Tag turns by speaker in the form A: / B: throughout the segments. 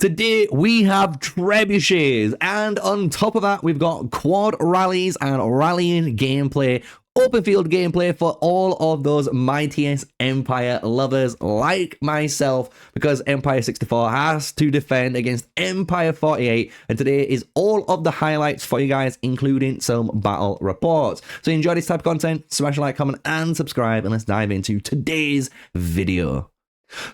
A: Today we have trebuchets, and on top of that we've got quad rallies and rallying gameplay, open field gameplay for all of those Mightiest Empire lovers like myself, because Empire 64 has to defend against Empire 48, and today is all of the highlights for you guys, including some battle reports. So enjoy this type of content, smash a like, comment and subscribe, and let's dive into today's video.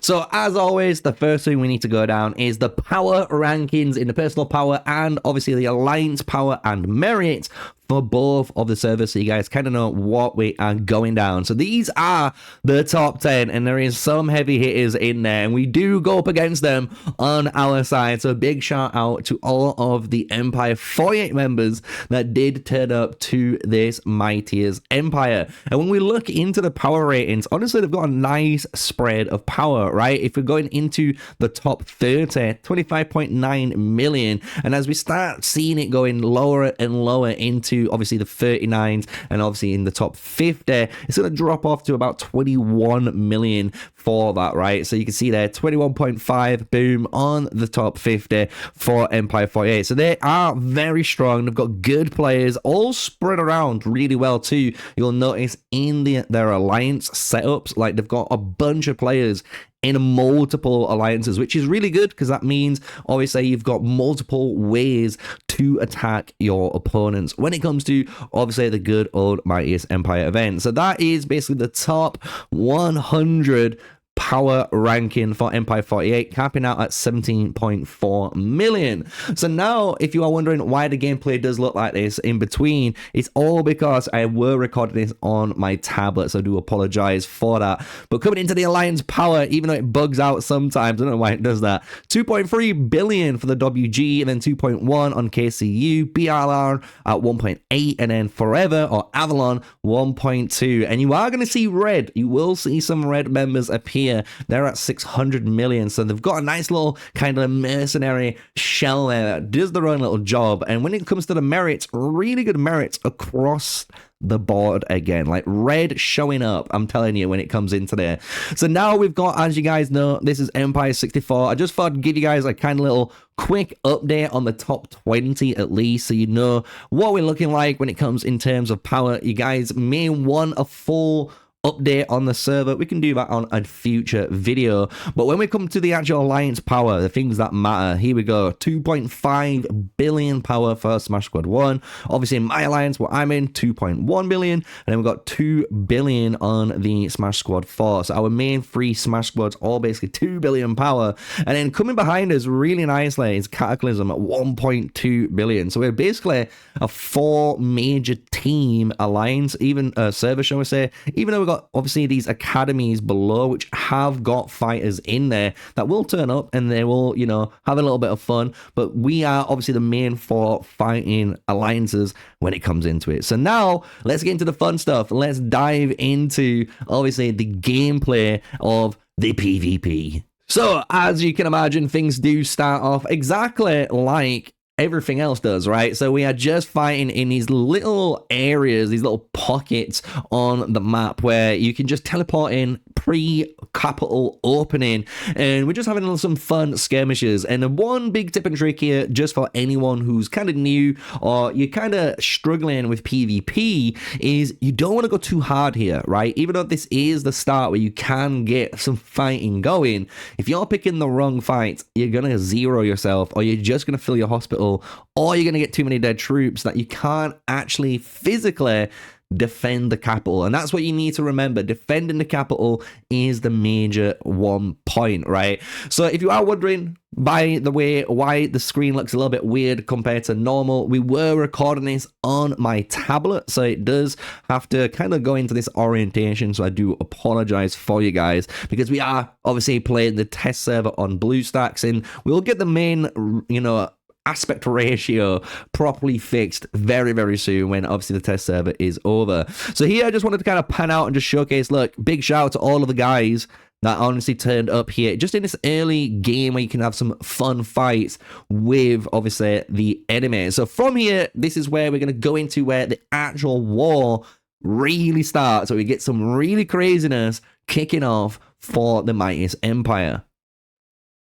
A: So as always, the first thing we need to go down is the power rankings in the personal power and obviously the alliance power and merit for both of the servers, so you guys kind of know what we are going down. So these are the top 10, and there is some heavy hitters in there, and we do go up against them on our side. So big shout out to all of the Empire 48 members that did turn up to this Mightiest Empire. And when we look into the power ratings, honestly, they've got a nice spread of power, right? If we're going into the top 30, 25.9 million, and as we start seeing it going lower and lower into obviously the 39s, and obviously in the top 50, it's going to drop off to about 21 million for that, right? So you can see there 21.5 boom on the top 50 for Empire 48. So they are very strong. They've got good players all spread around really well too. You'll notice in their alliance setups, like they've got a bunch of players in multiple alliances, which is really good because that means obviously you've got multiple ways to attack your opponents when it comes to obviously the good old Mightiest Empire event. So that is basically the top 100 power ranking for Empire 48, capping out at 17.4 million. So now, if you are wondering why the gameplay does look like this in between, it's all because I were recording this on my tablet, so I do apologize for that. But coming into the alliance power, even though it bugs out sometimes, I don't know why it does that, 2.3 billion for the WG, and then 2.1 on KCU, BRR at 1.8, and then Forever or Avalon 1.2. And you are going to see red, you will see some red members appear. They're at 600 million, so they've got a nice little kind of mercenary shell there that does their own little job. And when it comes to the merits, really good merits across the board again, like red showing up, I'm telling you, when it comes into there. So now we've got, as you guys know, this is Empire 64. I just thought I'd give you guys a kind of little quick update on the top 20 at least, so you know what we're looking like when it comes in terms of power. You guys may want a full update on the server. We can do that on a future video. But when we come to the actual alliance power, the things that matter, here we go. 2.5 billion power for Smash Squad 1. Obviously in my alliance, what I'm in, 2.1 billion, and then we've got 2 billion on the Smash Squad 4. So our main three Smash Squads all basically 2 billion power. And then coming behind us really nicely is Cataclysm at 1.2 billion. So we're basically a 4 major team alliance, even server, shall we say, even though we've got obviously these academies below which have got fighters in there that will turn up and they will, you know, have a little bit of fun, but we are obviously the main 4 fighting alliances when it comes into it. So now let's get into the fun stuff. Let's dive into obviously the gameplay of the PvP. So as you can imagine, things do start off exactly like everything else does, right? So we are just fighting in these little areas, these little pockets on the map where you can just teleport in pre-capital opening, and we're just having some fun skirmishes. And the one big tip and trick here, just for anyone who's kind of new or you're kind of struggling with PvP, is you don't want to go too hard here, right? Even though this is the start where you can get some fighting going, if you're picking the wrong fight, you're gonna zero yourself, or you're just gonna fill your hospital, or you're going to get too many dead troops that you can't actually physically defend the capital. And that's what you need to remember. Defending the capital is the major one point, right? So if you are wondering, by the way, why the screen looks a little bit weird compared to normal, we were recording this on my tablet, so it does have to kind of go into this orientation, so I do apologize for you guys, because we are obviously playing the test server on BlueStacks, and we'll get the main, you know, aspect ratio properly fixed very, very soon when obviously the test server is over. So here I just wanted to kind of pan out and just showcase, look, big shout out to all of the guys that honestly turned up here just in this early game where you can have some fun fights with obviously the enemy. So from here, this is where we're going to go into where the actual war really starts, so we get some really craziness kicking off for the Mightiest Empire.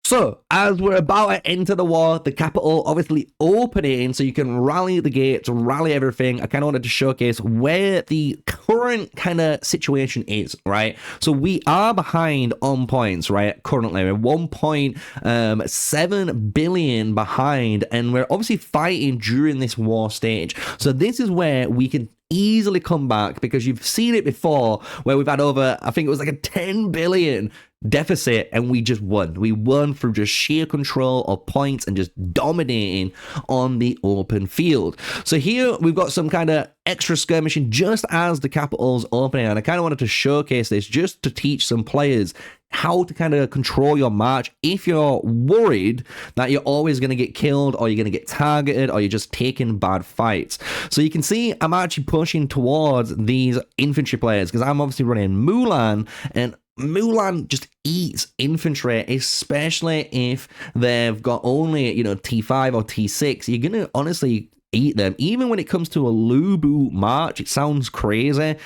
A: So, as we're about to enter the war, the capital obviously opening, so you can rally the gates, rally everything. I kind of wanted to showcase where the current kind of situation is, right? So we are behind on points, right? Currently, we're 1.7 billion behind, and we're obviously fighting during this war stage. So this is where we can easily come back, because you've seen it before where we've had over, I think it was like a 10 billion deficit, and we just won. We won through just sheer control of points and just dominating on the open field. So here we've got some kind of extra skirmishing just as the capital's opening, and I kind of wanted to showcase this just to teach some players how to kind of control your march if you're worried that you're always going to get killed, or you're going to get targeted, or you're just taking bad fights. So you can see I'm actually pushing towards these infantry players, because I'm obviously running Mulan, and Mulan just eats infantry, especially if they've got only, you know, T5 or T6. You're going to honestly eat them. Even when it comes to a Lubu march, it sounds crazy.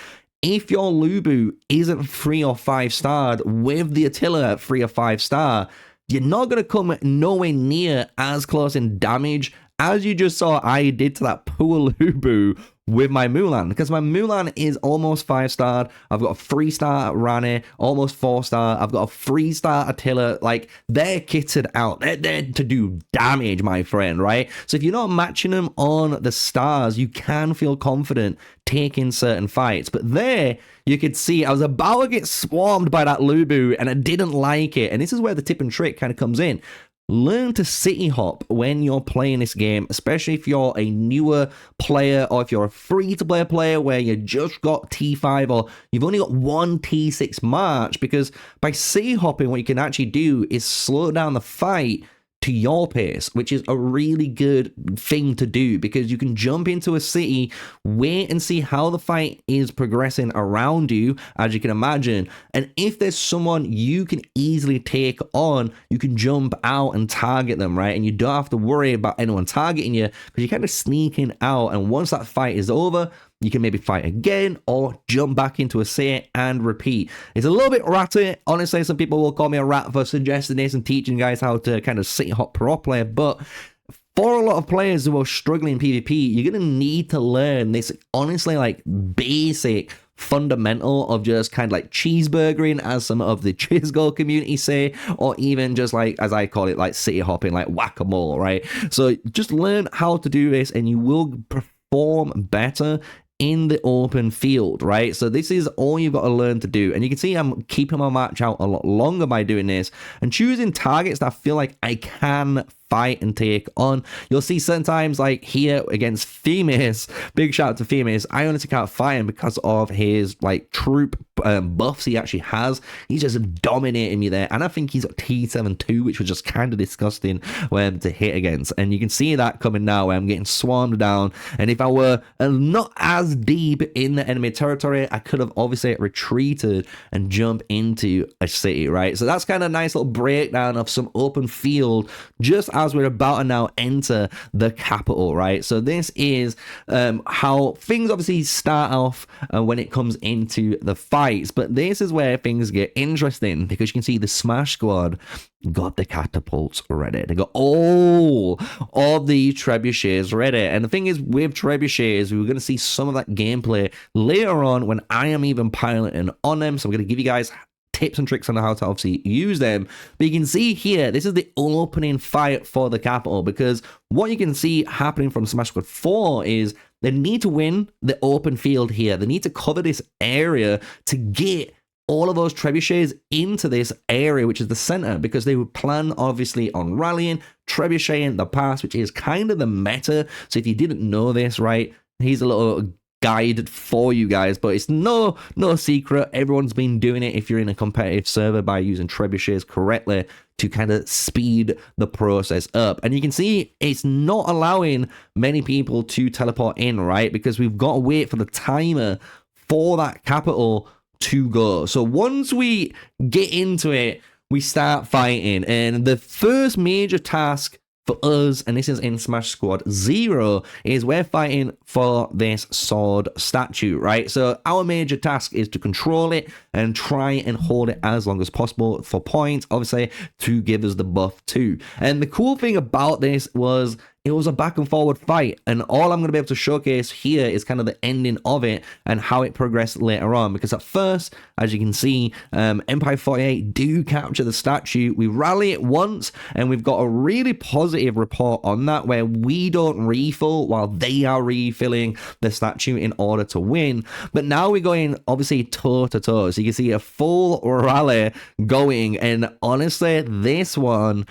A: If your Lubu isn't 3 or 5 starred with the Attila at 3 or 5 star, you're not going to come nowhere near as close in damage as you just saw I did to that poor Lubu with my Mulan, because my Mulan is almost 5-starred. I've got a 3-star Rani, almost 4-star. I've got a 3-star Attila. Like, they're kitted out. They're there to do damage, my friend, right? So if you're not matching them on the stars, you can feel confident taking certain fights. But there, you could see I was about to get swarmed by that Lubu, and I didn't like it. And this is where the tip and trick kind of comes in. Learn to city hop when you're playing this game, especially if you're a newer player, or if you're a free-to-play player where you just got T5 or you've only got one T6 march, because by city hopping, what you can actually do is slow down the fight to your pace, which is a really good thing to do, because you can jump into a city, wait and see how the fight is progressing around you, as you can imagine, and if there's someone you can easily take on, you can jump out and target them, right? And you don't have to worry about anyone targeting you, because you're kind of sneaking out, and once that fight is over, you can maybe fight again or jump back into a city and repeat. It's a little bit ratty. Honestly, some people will call me a rat for suggesting this and teaching guys how to kind of city hop properly, but for a lot of players who are struggling in PvP, you're going to need to learn this, honestly, like basic fundamental of just kind of like cheeseburgering, as some of the Chisgo community say, or even just like, as I call it, like city hopping, like whack-a-mole, right? So just learn how to do this and you will perform better in the open field, right? So this is all you've got to learn to do. And you can see I'm keeping my match out a lot longer by doing this and choosing targets that I feel like I can fight and take on. You'll see certain times, like here against Themis, big shout out to Themis, I honestly can't fight him because of his like troop buffs he actually has. He's just dominating me there, and I think he's got T7 too, which was just kind of disgusting to hit against. And you can see that coming now where I'm getting swarmed down, and if I were not as deep in the enemy territory, I could have obviously retreated and jumped into a city, right? So that's kind of a nice little breakdown of some open field just as we're about to now enter the capital, right? So this is how things obviously start off when it comes into the fights, but this is where things get interesting, because you can see the Smash Squad got the catapults ready. They got all of the trebuchets ready, and the thing is with trebuchets, we're going to see some of that gameplay later on when I am even piloting on them, so I'm going to give you guys tips and tricks on how to obviously use them. But you can see here, this is the opening fight for the capital, because what you can see happening from Smash Squad 4 is they need to win the open field here. They need to cover this area to get all of those trebuchets into this area, which is the center, because they would plan obviously on rallying trebuchet in the past, which is kind of the meta. So if you didn't know this, right, here's a little guide for you guys, but it's no secret. Everyone's been doing it if you're in a competitive server by using trebuchets correctly to kind of speed the process up. And you can see it's not allowing many people to teleport in, right? Because we've got to wait for the timer for that capital to go. So once we get into it, we start fighting, and the first major task for us, and this is in Smash Squad 0, is we're fighting for this sword statue, right? So our major task is to control it and try and hold it as long as possible for points, obviously, to give us the buff too. And the cool thing about this was it was a back and forward fight, and all I'm going to be able to showcase here is kind of the ending of it and how it progressed later on, because at first, as you can see, Empire 48 do capture the statue. We rally it once, and we've got a really positive report on that, where we don't refill while they are refilling the statue in order to win. But now we're going, obviously, toe-to-toe, so you can see a full rally going, and honestly, this one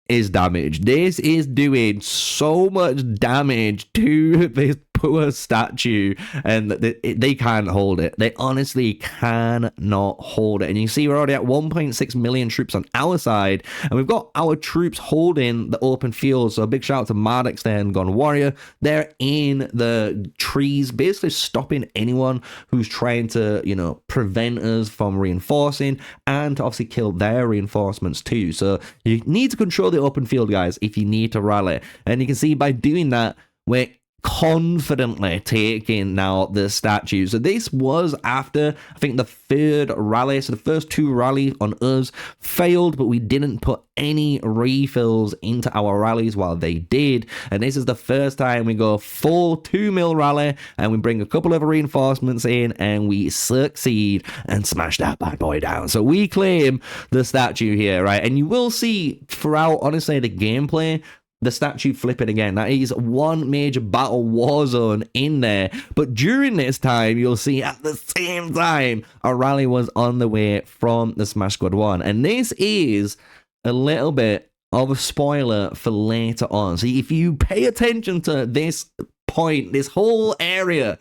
A: is damage. This is doing so much damage to this poor statue, and they can't hold it. They honestly cannot hold it. And you see we're already at 1.6 million troops on our side, and we've got our troops holding the open field. So a big shout out to Mardix there and Gone Warrior. They're in the trees, basically stopping anyone who's trying to, you know, prevent us from reinforcing, and to obviously kill their reinforcements too. So you need to control the open field, guys, if you need to rally. And you can see by doing that, we're confidently taking now the statue. So this was after, I think, the third rally. So the first two rallies on us failed, but we didn't put any refills into our rallies while they did. And this is the first time we go full 2 mil rally, and we bring a couple of reinforcements in, and we succeed and smash that bad boy down. So we claim the statue here, right? And you will see throughout, honestly, the gameplay, the statue flipping again. That is one major battle war zone in there. But during this time, you'll see at the same time, a rally was on the way from the Smash Squad 1. And this is a little bit of a spoiler for later on. So if you pay attention to this point, this whole area,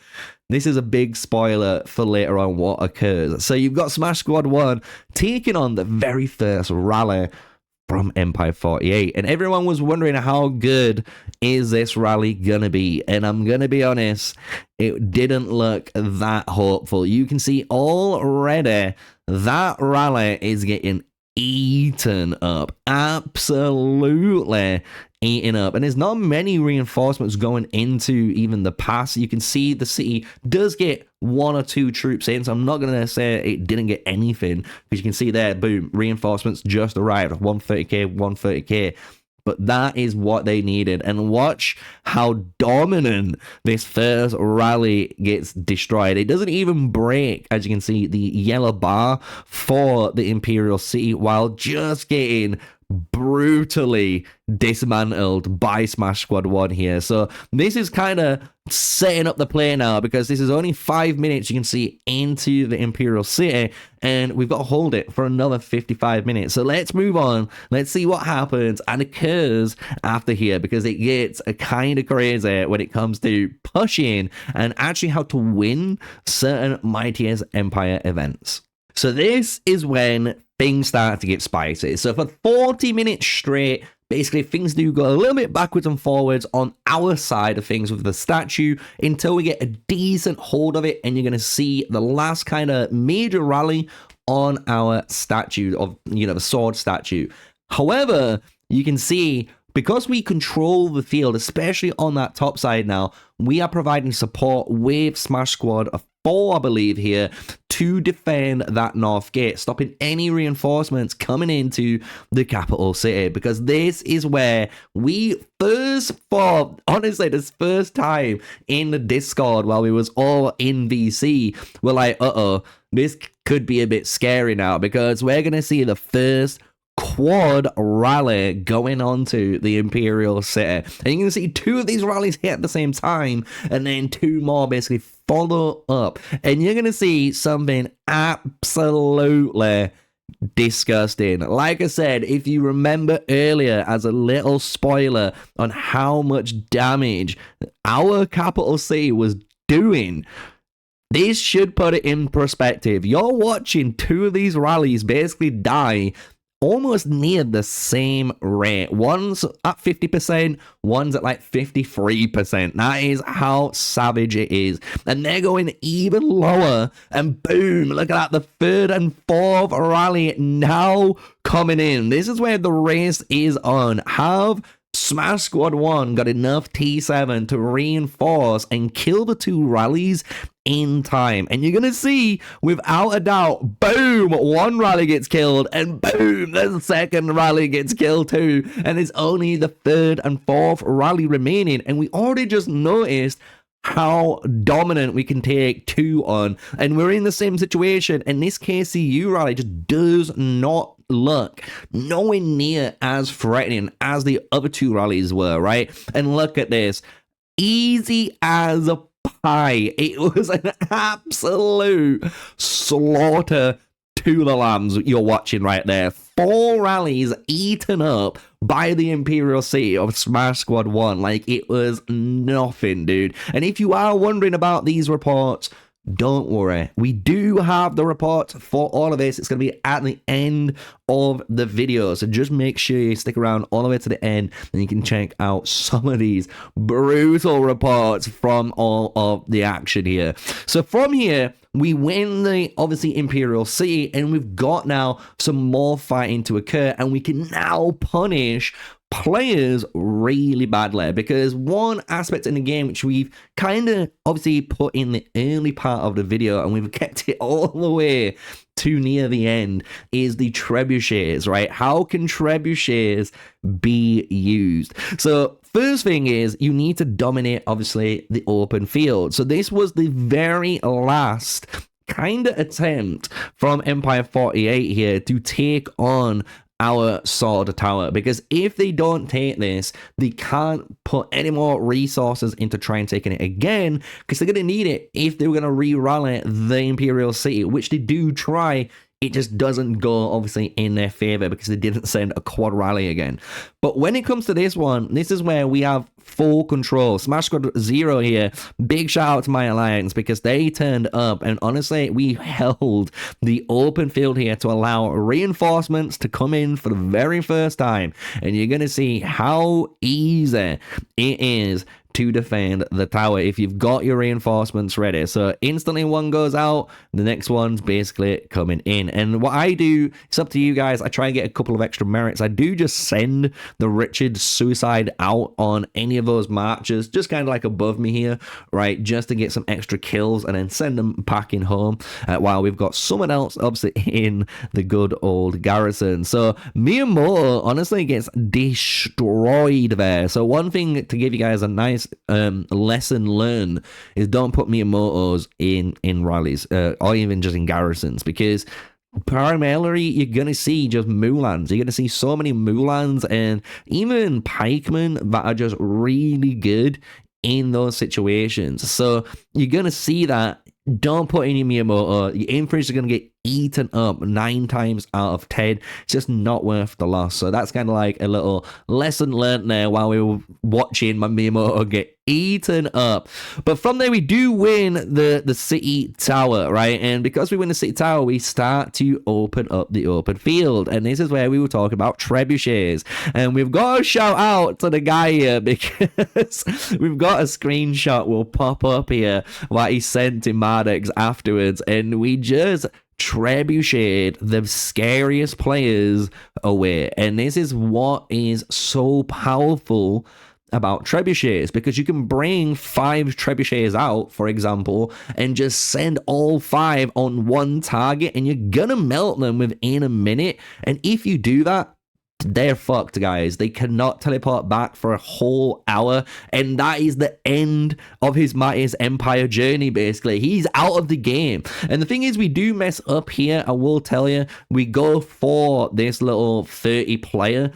A: this is a big spoiler for later on what occurs. So you've got Smash Squad 1 taking on the very first rally from Empire 48, and everyone was wondering how good is this rally gonna be, and I'm gonna be honest, it didn't look that hopeful. You can see already that rally is getting eaten up, absolutely eaten up, and there's not many reinforcements going into even the pass. You can see the city does get 1 or 2 troops in, so I'm not gonna say it didn't get anything, because you can see there, boom, reinforcements just arrived, 130k, 130k. But that is what they needed. And watch how dominant this first rally gets destroyed. It doesn't even break, as you can see, the yellow bar for the Imperial City, while just getting brutally dismantled by Smash Squad 1 here. So this is kind of setting up the play now, because this is only 5 minutes, you can see, into the Imperial City, and we've got to hold it for another 55 minutes. So let's move on. Let's see what happens and occurs after here, because it gets kind of crazy when it comes to pushing and actually how to win certain Mightiest Empire events. So this is when things start to get spicy. So for 40 minutes straight, basically things do go a little bit backwards and forwards on our side of things with the statue, until we get a decent hold of it, and you're going to see the last kind of major rally on our statue of, you know, the sword statue. However, you can see, because we control the field, especially on that top side now, we are providing support with Smash Squad of 4, I believe, here, to defend that north gate, stopping any reinforcements coming into the capital city, because this is where we first fought, honestly, this first time in the Discord while we was all in VC, we're like, this could be a bit scary now, because we're going to see the first quad rally going on to the Imperial City. And you can see 2 of these rallies hit at the same time, and then 2 more basically follow up. And you're going to see something absolutely disgusting. Like I said, if you remember earlier, as a little spoiler on how much damage our capital city was doing, this should put it in perspective. You're watching 2 of these rallies basically die almost near the same rate. One's at 50%, one's at like 53%. That is how savage it is. And they're going even lower, and boom, look at that, the 3rd and 4th rally now coming in. This is where the race is on. Have Smash Squad 1 got enough T7 to reinforce and kill the 2 rallies in time. And you're gonna see, without a doubt, boom, 1 rally gets killed, and boom, the 2nd rally gets killed too. And it's only the 3rd and 4th rally remaining, and we already just noticed how dominant we can take 2 on, and we're in the same situation. And this KCU rally just does not look nowhere near as threatening as the other 2 rallies were, right? And look at this, easy as a pie. It was an absolute slaughter to the lambs you're watching right there. 4 rallies eaten up by the Imperial City of Smash Squad 1. Like, it was nothing, dude. And if you are wondering about these reports, don't worry, we do have the report for all of this. It's going to be at the end of the video, so just make sure you stick around all the way to the end, and you can check out some of these brutal reports from all of the action here. So from here, we win the, obviously, Imperial City, and we've got now some more fighting to occur, and we can now punish players really badly, because one aspect in the game which we've kind of obviously put in the early part of the video and we've kept it all the way to near the end is the trebuchets, right? How can trebuchets be used? So first thing is, you need to dominate, obviously, the open field. So this was the very last kind of attempt from Empire 48 here to take on our sword tower, because if they don't take this, they can't put any more resources into trying taking it again, because they're going to need it if they were going to re-rally the Imperial City, which they do try. It just doesn't go, obviously, in their favor because they didn't send a quad rally again. But when it comes to this one, this is where we have full control. Smash Squad 0 here. Big shout out to my alliance, because they turned up, and honestly, we held the open field here to allow reinforcements to come in for the very first time. And you're going to see how easy it is to defend the tower if you've got your reinforcements ready. So instantly one goes out, the next one's basically coming in. And what I do, it's up to you guys, I try and get a couple of extra merits. I do just send the Richard Suicide out on any of those marches, just kind of like above me here, right, just to get some extra kills and then send them packing home, while we've got someone else obviously in the good old garrison. So Miyamoto honestly gets destroyed there. So one thing to give you guys a nice lesson learned is don't put Miyamotos in rallies, or even just in garrisons, because primarily you're gonna see just Mulans. You're gonna see so many Mulans and even pikemen that are just really good in those situations. So you're gonna see that. Don't put any Miyamoto. Your infantry are going to get eaten up 9 times out of 10. It's just not worth the loss. So that's kind of like a little lesson learned there while we were watching my Miyamoto get eaten up. But from there, we do win the city tower, right? And because we win the city tower, we start to open up the open field. And this is where we were talking about trebuchets. And we've got to shout out to the guy here, because we've got a screenshot will pop up here what he sent to Mardex afterwards. And we just trebuchet the scariest players away. And this is what is so powerful about trebuchets, because you can bring 5 trebuchets out, for example, and just send all 5 on one target, and you're gonna melt them within a minute. And if you do that, they're fucked, guys. They cannot teleport back for a whole hour, and that is the end of his Mightiest Empire journey, basically. He's out of the game. And the thing is, we do mess up here, I will tell you. We go for this little 30 player.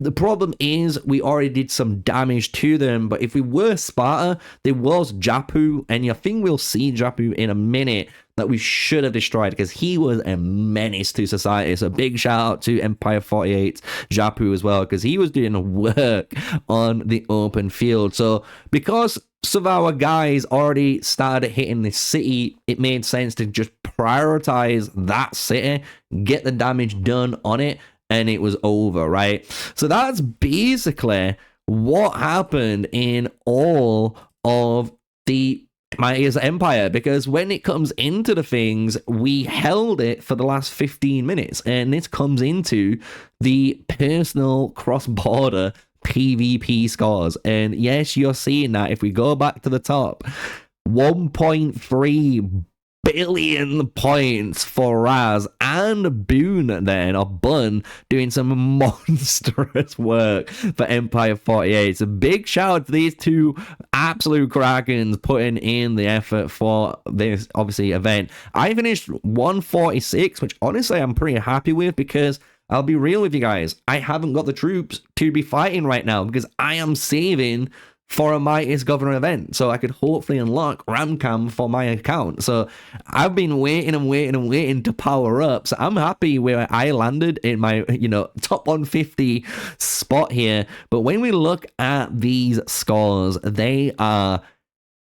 A: The problem is we already did some damage to them, but if we were Sparta, there was Japu, and I think we'll see Japu in a minute, that we should have destroyed, because he was a menace to society. So big shout out to Empire 48 Japu as well, because he was doing work on the open field. So because some of our guys already started hitting this city, it made sense to just prioritize that city, get the damage done on it, and it was over, right? So that's basically what happened in all of the Mightiest Empire, because when it comes into the things, we held it for the last 15 minutes, and this comes into the personal cross-border PvP scores. And yes, you're seeing that. If we go back to the top, 1.3 billion points for Raz and Boone then, or Bun, doing some monstrous work for Empire 48. So big shout out to these two absolute Krakens putting in the effort for this, obviously, event. I finished 146, which honestly I'm pretty happy with, because I'll be real with you guys, I haven't got the troops to be fighting right now because I am saving for a Mightiest Governor event, so I could hopefully unlock Ramcam for my account. So I've been waiting and waiting and waiting to power up. So I'm happy where I landed in my, top 150 spot here. But when we look at these scores, they are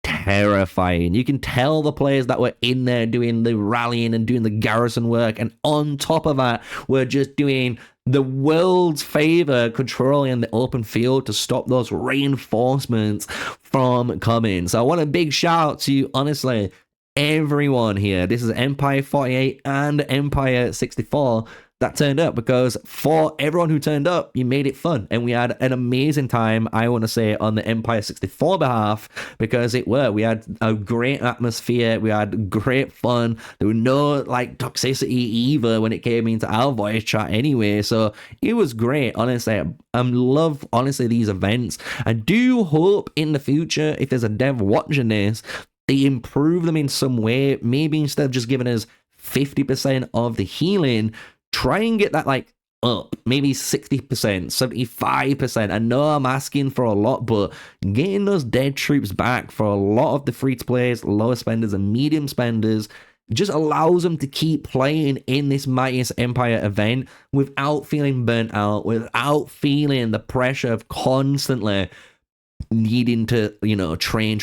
A: terrifying. You can tell the players that were in there doing the rallying and doing the garrison work, and on top of that, we're just doing the world's favor controlling the open field to stop those reinforcements from coming. So I want a big shout out to, honestly, everyone here. This is Empire 48 and Empire 64 that turned up, because for everyone who turned up, you made it fun, and we had an amazing time, I want to say, on the Empire 64 behalf, because we had a great atmosphere, we had great fun, there was no toxicity either when it came into our voice chat anyway, so it was great. Honestly, I love these events. I do hope in the future, if there's a dev watching this, they improve them in some way. Maybe instead of just giving us 50% of the healing, try and get that up, maybe 60%, 75%. I know I'm asking for a lot, but getting those dead troops back for a lot of the free-to-players, lower spenders, and medium spenders just allows them to keep playing in this Mightiest Empire event without feeling burnt out, without feeling the pressure of constantly needing to, train.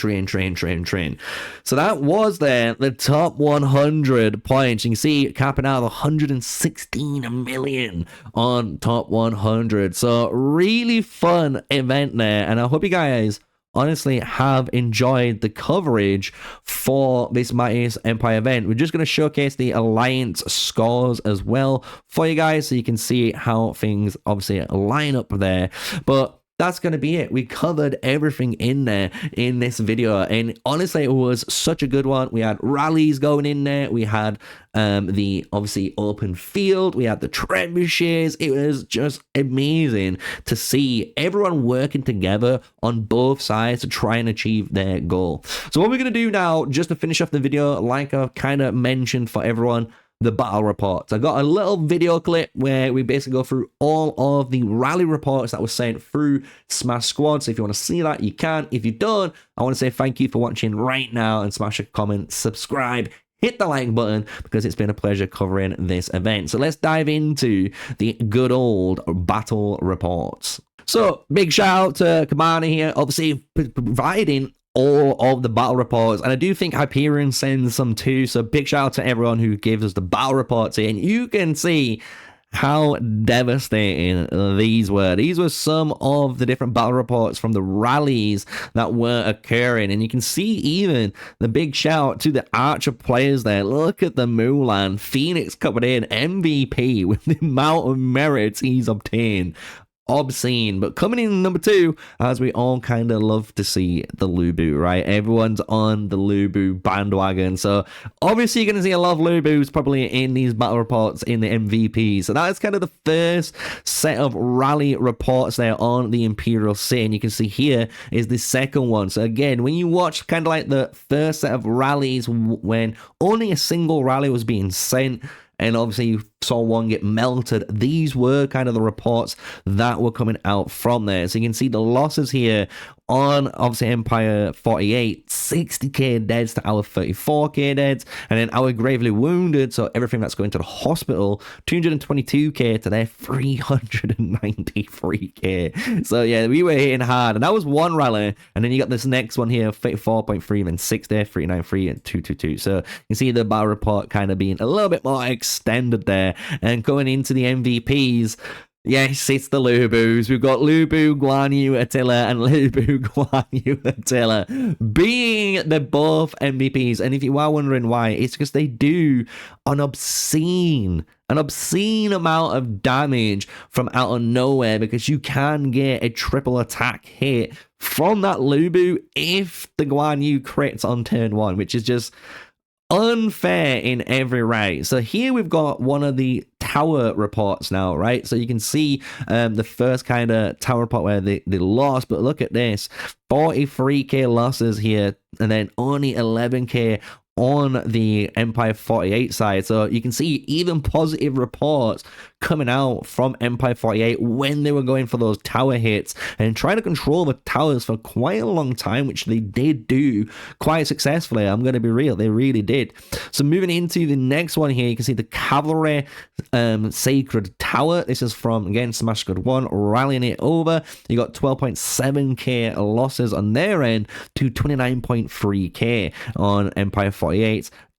A: So that was the top 100 points. You can see capping out 116 million on top 100. So really fun event there, and I hope you guys honestly have enjoyed the coverage for this Mightiest Empire event. We're just going to showcase the Alliance scores as well for you guys, so you can see how things obviously line up there. But that's going to be it. We covered everything in there in this video, and honestly, it was such a good one. We had rallies going in there. We had the obviously open field. We had the trebuchets. It was just amazing to see everyone working together on both sides to try and achieve their goal. So what we're going to do now, just to finish off the video, like I've kind of mentioned for everyone, the battle reports. I got a little video clip where we basically go through all of the rally reports that were sent through Smash Squad. So if you want to see that, you can. If you don't, I want to say thank you for watching right now, and smash a comment, subscribe, hit the like button, because it's been a pleasure covering this event. So let's dive into the good old battle reports. So big shout out to Commander here, obviously providing all of the battle reports, and I do think Hyperion sends some too, so big shout out to everyone who gives us the battle reports here, and you can see how devastating these were. These were some of the different battle reports from the rallies that were occurring, and you can see even the big shout to the Archer players there. Look at the Mulan, Phoenix coming in MVP with the amount of merits he's obtained. Obscene. But coming in number 2, as we all kind of love to see, the Lubu, right? Everyone's on the Lubu bandwagon, so obviously you're going to see a lot of Lubus probably in these battle reports in the MVP. So that is kind of the first set of rally reports there on the Imperial City, and you can see here is the second one. So again, when you watch kind of like the first set of rallies when only a single rally was being sent, and obviously you saw one get melted, these were kind of the reports that were coming out from there. So you can see the losses here on obviously Empire 48, 60k deads to our 34k deads, and then our gravely wounded, so everything that's going to the hospital, 222k to their 393k. So yeah, we were hitting hard, and that was one rally, and then you got this next one here, 34.3, then 60, 393, and 222. So you can see the battle report kind of being a little bit more extended there, and going into the MVPs, yes, it's the Lubus. We've got Lubu, Guan Yu, Attila, and Lubu, Guan Yu, Attila being the both MVPs. And if you are wondering why, it's because they do an obscene an obscene amount of damage from out of nowhere, because you can get a triple attack hit from that Lubu if the Guan Yu crits on turn 1, which is just unfair in every way. So here we've got one of the tower reports now, right? So you can see the first kind of tower report where they lost, but look at this, 43k losses here, and then only 11k on the Empire 48 side. So you can see even positive reports coming out from Empire 48 when they were going for those tower hits and trying to control the towers for quite a long time, which they did do quite successfully. I'm going to be real, they really did. So moving into the next one here, you can see the Cavalry Sacred Tower. This is from, again, Smash Squad 1, rallying it over. You got 12.7k losses on their end to 29.3k on Empire 48.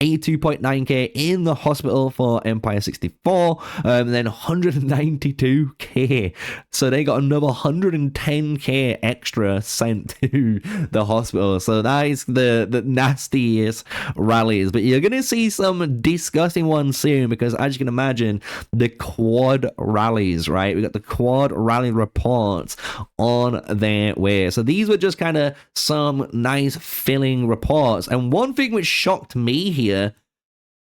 A: 82.9k in the hospital for Empire 64, and then 192k. So they got another 110k extra sent to the hospital. So that is the nastiest rallies. But you're going to see some disgusting ones soon, because as you can imagine, the quad rallies, right? We got the quad rally reports on their way. So these were just kind of some nice filling reports. And one thing which shocked me here,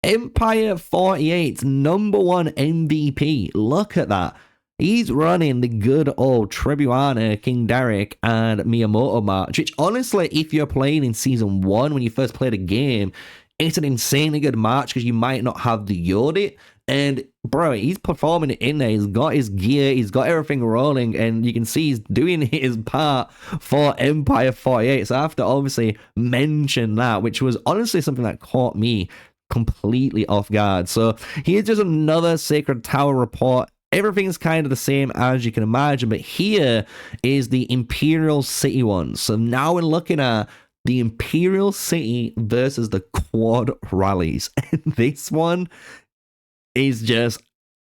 A: Empire 48's #1 MVP. Look at that. He's running the good old Trebuchet, King Derek, and Miyamoto match, which honestly, if you're playing in Season 1 when you first play the game, it's an insanely good match because you might not have the Yodit. And bro, he's performing it in there. He's got his gear, he's got everything rolling, and you can see he's doing his part for Empire 48. So I have to obviously mention that, which was honestly something that caught me completely off guard. So here's just another Sacred Tower report. Everything's kind of the same as you can imagine, but here is the Imperial City one. So now we're looking at the Imperial City versus the quad rallies. And this one is just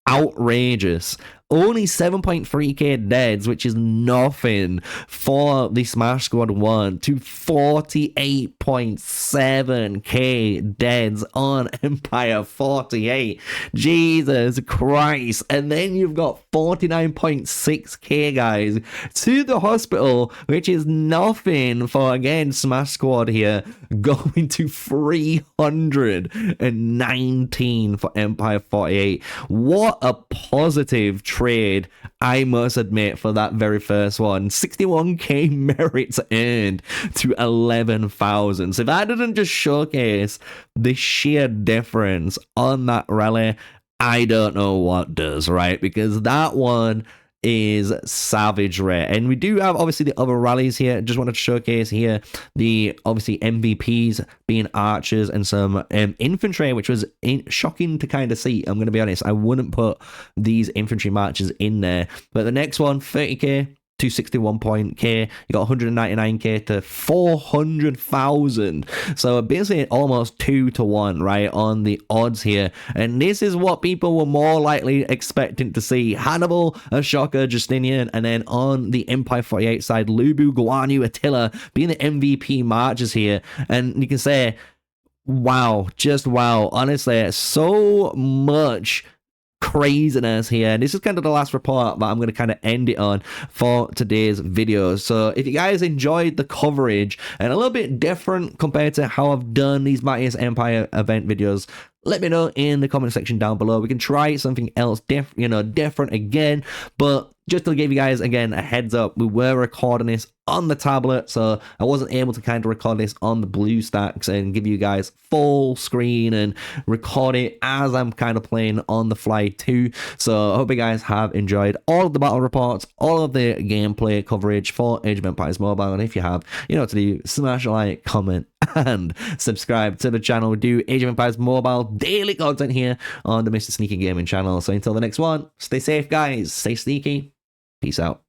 A: outrageous. Only 7.3k deads, which is nothing for the Smash Squad 1, to 48.7k deads on Empire 48. Jesus Christ. And then you've got 49.6k guys to the hospital, which is nothing for, again, Smash Squad here, going to 319 for Empire 48. What a positive trade, I must admit, for that very first one. 61k merits earned to 11,000. So if that doesn't just showcase the sheer difference on that rally, I don't know what does, right? Because that one is savagery. And we do have obviously the other rallies here. Just wanted to showcase here the obviously MVPs being archers and some infantry, which was shocking to kind of see. I'm going to be honest, I wouldn't put these infantry matches in there. But the next one, 30k to 61.k, you got 199k to 400,000. So basically almost 2 to 1, right, on the odds here. And this is what people were more likely expecting to see. Hannibal, Ashoka, Justinian, and then on the Empire 48 side, Lubu, Guan Yu, Attila being the MVP marches here. And you can say, wow, just wow. Honestly, so much craziness here. This is kind of the last report, but I'm going to kind of end it on for today's video. So if you guys enjoyed the coverage and a little bit different compared to how I've done these Mightiest Empire event videos, let me know in the comment section down below. We can try something else different again. But just to give you guys again a heads up, we were recording this on the tablet, so I wasn't able to kind of record this on the BlueStacks and give you guys full screen and record it as I'm kind of playing on the fly too. So I hope you guys have enjoyed all of the battle reports, all of the gameplay coverage for Age of Empires Mobile. And if you have, you know what to do, smash a like, comment, and subscribe to the channel. We do Age of Empires Mobile daily content here on the MrSneakyy gaming channel. So until the next one, stay safe guys, stay sneaky, peace out.